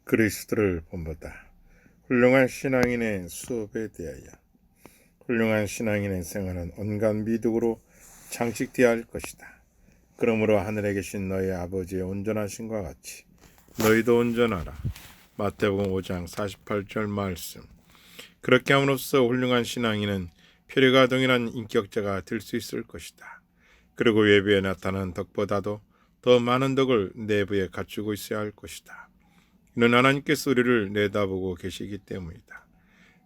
그리스도를 본보다 훌륭한 신앙인의 수업에 대하여 훌륭한 신앙인의 생활은 온갖 미덕으로 장식되어야 할 것이다. 그러므로 하늘에 계신 너희 아버지의 온전하심과 같이 너희도 온전하라. 마태복음 5장 48절 말씀. 그렇게 함으로써 훌륭한 신앙인은 표류가 동일한 인격자가 될 수 있을 것이다. 그리고 외부에 나타나는 덕보다도 더 많은 덕을 내부에 갖추고 있어야 할 것이다. 이는 하나님께서 우리를 내다보고 계시기 때문이다.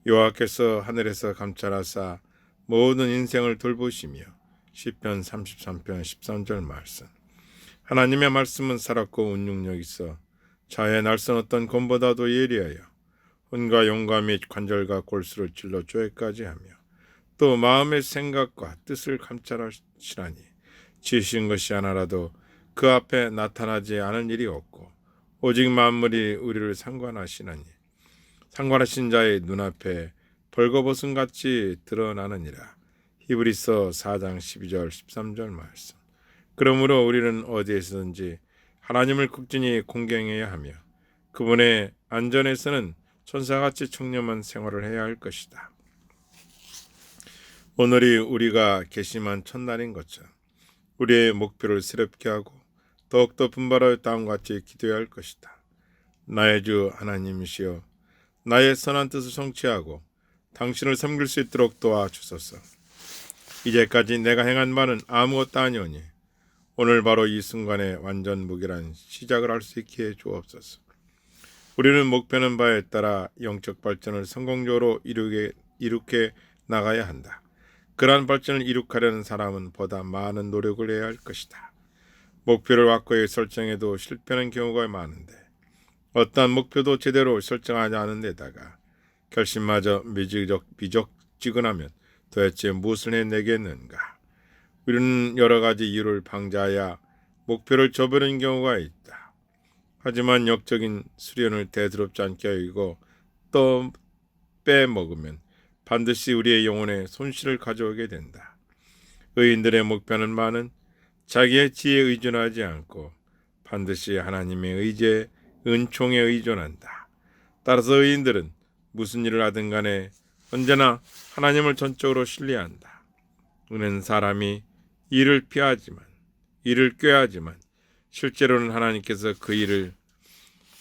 여호와께서 하늘에서 감찰하사 모든 인생을 돌보시며 시편 33편 13절 말씀. 하나님의 말씀은 살았고 운용력 있어 자의 날선 어떤 검보다도 예리하여 혼과 용과 및 관절과 골수를 찔러 쪼개까지 하며 또 마음의 생각과 뜻을 감찰하시라니 지으신 것이 하나라도 그 앞에 나타나지 않은 일이 없고 오직 만물이 우리를 상관하시나니 상관하신 자의 눈앞에 벌거벗은같이 드러나느니라. 히브리서 4장 12절 13절 말씀. 그러므로 우리는 어디에서든지 하나님을 극진히 공경해야 하며 그분의 안전에서는 천사같이 청렴한 생활을 해야 할 것이다. 오늘이 우리가 개심한 첫날인 것처럼 우리의 목표를 새롭게 하고 더욱더 분발하여 다음같이 기도해야 할 것이다. 나의 주 하나님이시여, 나의 선한 뜻을 성취하고 당신을 섬길 수 있도록 도와주소서. 이제까지 내가 행한 바는 아무것도 아니오니 오늘 바로 이 순간에 완전 무결한 시작을 할 수 있게 해 주옵소서. 우리는 목표는 바에 따라 영적 발전을 성공적으로 이룩해 나가야 한다. 그러한 발전을 이룩하려는 사람은 보다 많은 노력을 해야 할 것이다. 목표를 확고히 설정해도 실패하는 경우가 많은데 어떠한 목표도 제대로 설정하지 않은 데다가 결심마저 미적지근하면 도대체 무엇을 해내겠는가. 우리는 여러 가지 이유를 방자하여 목표를 저버리는 경우가 있다. 하지만 역적인 수련을 대수롭지 않게 여기고 또 빼먹으면 반드시 우리의 영혼에 손실을 가져오게 된다. 의인들의 목표는 많은 자기의 지혜에 의존하지 않고 반드시 하나님의 의지에 은총에 의존한다. 따라서 의인들은 무슨 일을 하든 간에 언제나 하나님을 전적으로 신뢰한다. 우리는 사람이 일을 꾀하지만 실제로는 하나님께서 그 일을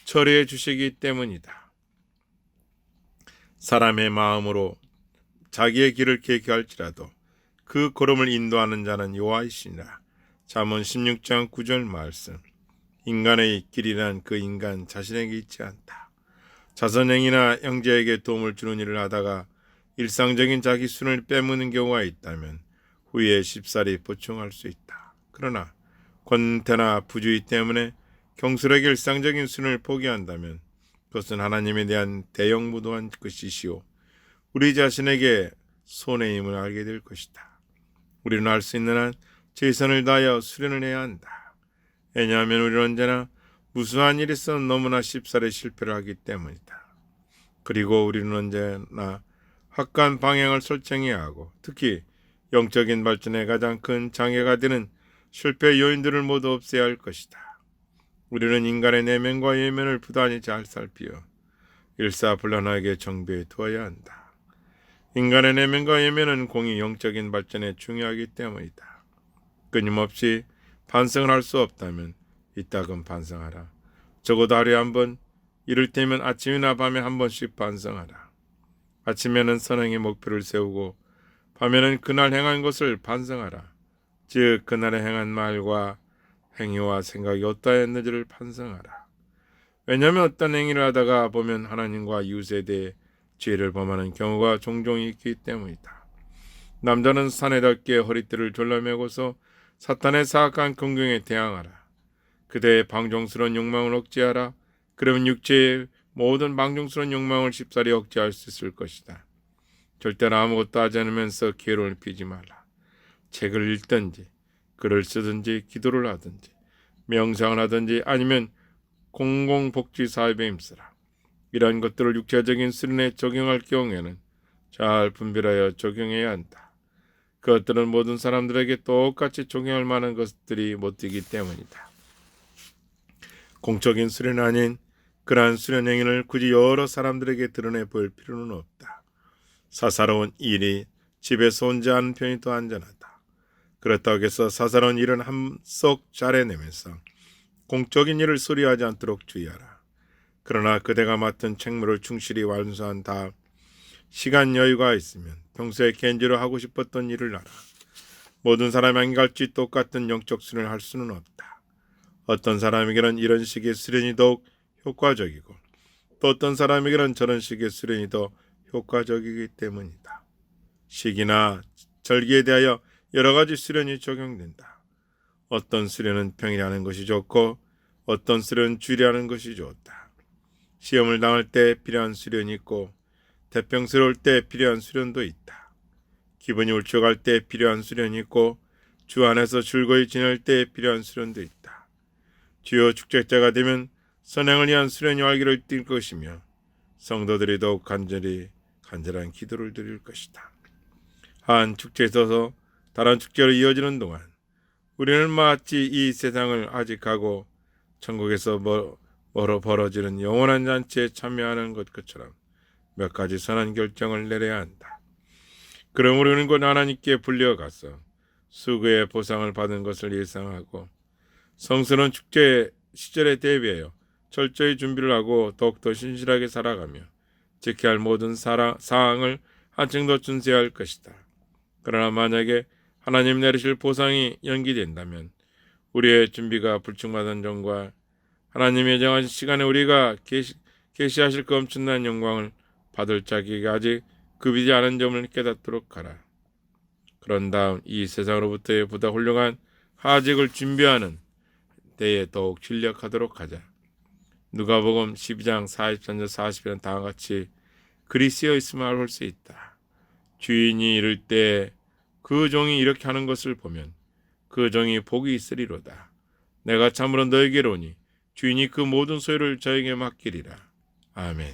처리해 주시기 때문이다. 사람의 마음으로 자기의 길을 계획할지라도 그 걸음을 인도하는 자는 여호와이시니라. 잠언 16장 9절 말씀. 인간의 길이란 그 인간 자신에게 있지 않다. 자선행이나 형제에게 도움을 주는 일을 하다가 일상적인 자기 순을 빼먹는 경우가 있다면 후에 쉽사리 보충할 수 있다. 그러나 권태나 부주의 때문에 경솔하게 일상적인 순을 포기한다면 그것은 하나님에 대한 대형무도한 것이시오 우리 자신에게 손해임을 알게 될 것이다. 우리는 할 수 있는 한 최선을 다하여 수련을 해야 한다. 왜냐하면 우리는 언제나 무수한 일이 있어 너무나 쉽사리 실패를 하기 때문이다. 그리고 우리는 언제나 확고한 방향을 설정해야 하고 특히 영적인 발전에 가장 큰 장애가 되는 실패 요인들을 모두 없애야 할 것이다. 우리는 인간의 내면과 외면을 부단히 잘 살피어 일사불란하게 정비해 두어야 한다. 인간의 내면과 외면은 공히 영적인 발전에 중요하기 때문이다. 끊임없이 반성을 할 수 없다면 이따금 반성하라. 적어도 하루에 한 번, 이를테면 아침이나 밤에 한 번씩 반성하라. 아침에는 선행의 목표를 세우고 밤에는 그날 행한 것을 반성하라. 즉 그날에 행한 말과 행위와 생각이 어떠했는지를 반성하라. 왜냐하면 어떤 행위를 하다가 보면 하나님과 이웃에 대해 죄를 범하는 경우가 종종 있기 때문이다. 남자는 사내답게 허리띠를 졸라매고서 사탄의 사악한 공경에 대항하라. 그대의 방종스러운 욕망을 억제하라. 그러면 육체의 모든 방종스러운 욕망을 쉽사리 억제할 수 있을 것이다. 절대로 아무것도 하지 않으면서 괴로움을 피지 말라. 책을 읽든지 글을 쓰든지 기도를 하든지 명상을 하든지 아니면 공공복지 사업에 힘쓰라. 이러한 것들을 육체적인 수련에 적용할 경우에는 잘 분별하여 적용해야 한다. 그것들은 모든 사람들에게 똑같이 적용할 만한 것들이 못 되기 때문이다. 공적인 수련은 아닌 그러한 수련 행위를 굳이 여러 사람들에게 드러내 보일 필요는 없다. 사사로운 일이 집에서 혼자 하는 편이 더 안전하다. 그렇다고 해서 사사로운 일은 한속 잘해내면서 공적인 일을 소리하지 않도록 주의하라. 그러나 그대가 맡은 책무를 충실히 완수한 다음 시간 여유가 있으면 평소에 개인적으로 하고 싶었던 일을 하라. 모든 사람이 한결같이 똑같은 영적 수련을 할 수는 없다. 어떤 사람에게는 이런 식의 수련이 더욱 효과적이고 또 어떤 사람에게는 저런 식의 수련이 더 효과적이기 때문이다. 시기나 절기에 대하여 여러 가지 수련이 적용된다. 어떤 수련은 평일에 하는 것이 좋고 어떤 수련은 주일에 하는 것이 좋다. 시험을 당할 때 필요한 수련이 있고 대평스러울 때 필요한 수련도 있다. 기분이 울적할 때 필요한 수련이 있고 주 안에서 즐거이 지낼 때 필요한 수련도 있다. 주요 축제자가 되면 선행을 위한 수련이 활기를 띨 것이며 성도들이 더욱 간절한 기도를 드릴 것이다. 한 축제에서 다른 축제로 이어지는 동안 우리는 마치 이 세상을 아직하고 천국에서 멀어 벌어지는 영원한 잔치에 참여하는 것처럼 몇 가지 선한 결정을 내려야 한다. 그러므로 우리는 곧 하나님께 불려가서 수고의 보상을 받은 것을 예상하고 성스러운 축제 시절에 대비하여 철저히 준비를 하고 더욱더 신실하게 살아가며 지켜야 할 모든 사항을 한층 더 준수해야 할 것이다. 그러나 만약에 하나님 내리실 보상이 연기된다면 우리의 준비가 불충만한 점과 하나님의 정하신 시간에 우리가 계시하실 그 엄청난 영광을 받을 자격이 아직 급이지 않은 점을 깨닫도록 하라. 그런 다음 이 세상으로부터의 보다 훌륭한 하직을 준비하는 때에 더욱 진력하도록 하자. 누가복음 12장 43절 40절은 다음과 같이 글이 쓰여 있음을 알 수 있다. 주인이 이를 때 그 종이 이렇게 하는 것을 보면 그 종이 복이 있으리로다. 내가 참으로 너에게로 오니 주인이 그 모든 소유를 저에게 맡기리라. 아멘.